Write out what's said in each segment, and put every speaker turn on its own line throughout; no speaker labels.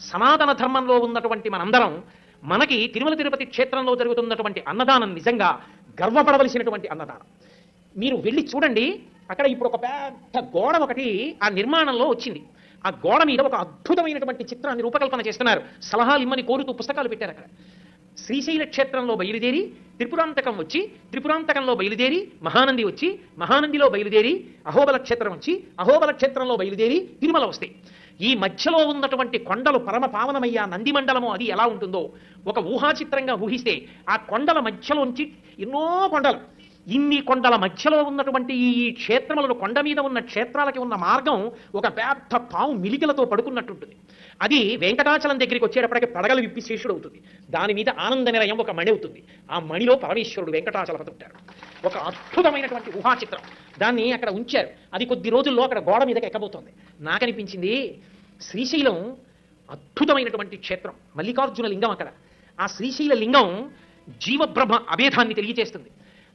సనాతన ధర్మంలో ఉన్నటువంటి మనందరం మనకి తిరుమల తిరుపతి క్షేత్రంలో జరుగుతున్నటువంటి అన్నదానం నిజంగా గర్వపడవలసినటువంటి అన్నదానం. మీరు వెళ్ళి చూడండి, అక్కడ ఇప్పుడు ఒక పెద్ద గోడ ఒకటి ఆ నిర్మాణంలో వచ్చింది. ఆ గోడ మీద ఒక అద్భుతమైనటువంటి చిత్రాన్ని రూపకల్పన చేస్తున్నారు. సలహాలు ఇమ్మని కోరుతూ పుస్తకాలు పెట్టారు అక్కడ. శ్రీశైల క్షేత్రంలో బయలుదేరి త్రిపురాంతకం వచ్చి, త్రిపురాంతకంలో బయలుదేరి మహానంది వచ్చి, మహానందిలో బయలుదేరి అహోబల క్షేత్రం వచ్చి, అహోబల క్షేత్రంలో బయలుదేరి తిరుమల వస్తాయి. ఈ మధ్యలో ఉన్నటువంటి కొండలు పరమ పావనమయ్యా నంది మండలము అది ఎలా ఉంటుందో ఒక ఊహాచిత్రంగా ఊహిస్తే, ఆ కొండల మధ్యలోంచి ఎన్నో కొండలు, ఇన్ని కొండల మధ్యలో ఉన్నటువంటి ఈ క్షేత్రములను, కొండ మీద ఉన్న క్షేత్రాలకి ఉన్న మార్గం ఒక పెద్ద పాము మిలికలతో పడుకున్నట్టుంటుంది. అది వెంకటాచలం దగ్గరికి వచ్చేటప్పటికి పడగలు విప్పి శేషుడు అవుతుంది. దాని మీద ఆనంద నిలయం ఒక మణి అవుతుంది. ఆ మణిలో పరమేశ్వరుడు వెంకటాచలపతి ఉంటాడు. ఒక అద్భుతమైనటువంటి ఊహాచిత్రం. దాన్ని అక్కడ ఉంచారు. అది కొద్ది రోజుల్లో అక్కడ గోడ మీదకి ఎక్కబోతోంది. నాకనిపించింది శ్రీశైలం అద్భుతమైనటువంటి క్షేత్రం. మల్లికార్జున లింగం అక్కడ. ఆ శ్రీశైల లింగం జీవబ్రహ్మ అభేదాన్ని తెలియజేస్తుంది.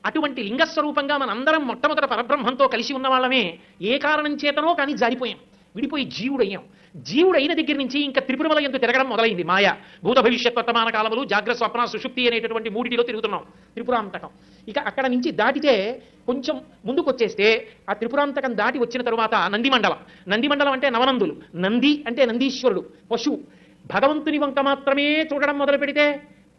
అటువంటి లింగస్వరూపంగా మనందరం మొట్టమొదట పరబ్రహ్మంతో కలిసి ఉన్న వాళ్ళమే. ఏ కారణం చేతనో కానీ జారిపోయాం, విడిపోయి జీవుడయ్యాం. జీవుడైన దగ్గర నుంచి ఇంకా త్రిపురమల యందు తిరగడం మొదలైంది. మాయ, భూత భవిష్యత్ వర్తమాన కాలములు, జాగ్రత్త స్వప్న సుషుప్తి అనేటటువంటి మూడిటిలో తిరుగుతున్నాం. త్రిపురాంతకం ఇక అక్కడ నుంచి దాటితే కొంచెం ముందుకు వచ్చేస్తే ఆ త్రిపురాంతకం దాటి వచ్చిన తరువాత నందిమండలం. నందిమండలం అంటే నవనందులు. నంది అంటే నందీశ్వరుడు, పశువు. భగవంతుని వంక మాత్రమే చూడడం మొదలు పెడితే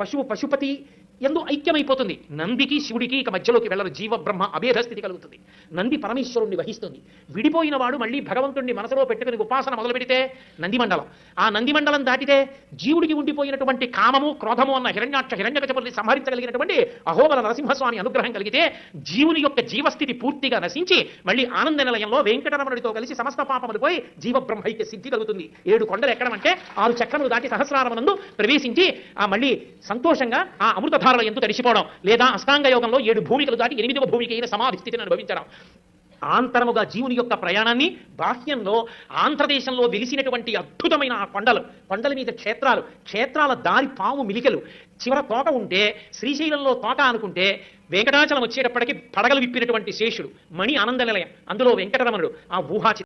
పశువు పశుపతి ఎందు ఐక్యమైపోతుంది. నందికి శివుడికి ఇక మధ్యలోకి వెళ్ళరు. జీవబ్రహ్మ అభేద స్థితి కలుగుతుంది. నంది పరమేశ్వరుణ్ణి వహిస్తుంది. విడిపోయిన వాడు మళ్ళీ భగవంతుణ్ణి మనసులో పెట్టుకుని ఉపాసన మొదలు పెడితే నందిమండలం. ఆ నందిమండలం దాటితే జీవుడికి ఉండిపోయినటువంటి కామము, క్రోధము అన్న హిరణ్యకశిపుల్ని సంహరించగలిగినటువంటి అహోబల నరసింహస్వామి అనుగ్రహం కలిగితే జీవుని యొక్క జీవస్థితి పూర్తిగా నశించి మళ్ళీ ఆనంద నిలయంలో వెంకటరమణుడితో కలిసి సమస్త పాపములు పోయి జీవబ్రహ్మైక్య సిద్ధి కలుగుతుంది. 7 కొండలు ఎక్కడం అంటే 6 చక్రములు దాటి సహస్రారమునందు ప్రవేశించి ఆ మళ్ళీ సంతోషంగా ఆ అమృత ధారల ఎందు తడిసిపోవడం, లేదా అష్టాంగ యోగంలో 7 భూమికలు దాటి 8వ భూమికి అయిన సమాధి స్థితిని అనుభవించడం. ఆంతరముగా జీవుని యొక్క ప్రయాణాన్ని, బాహ్యంలో ఆంధ్రదేశంలో వెలిసినటువంటి అద్భుతమైన ఆ కొండల మీద క్షేత్రాలు, క్షేత్రాల దారి పాము మిలికలు. చివర తోక ఉంటే శ్రీశైలంలో తోక అనుకుంటే వెంకటాచలం వచ్చేటప్పటికి పడగలు విప్పినటువంటి శేషుడు, మణి ఆనంద నిలయం, అందులో వెంకటరమణుడు. ఆ ఊహాచి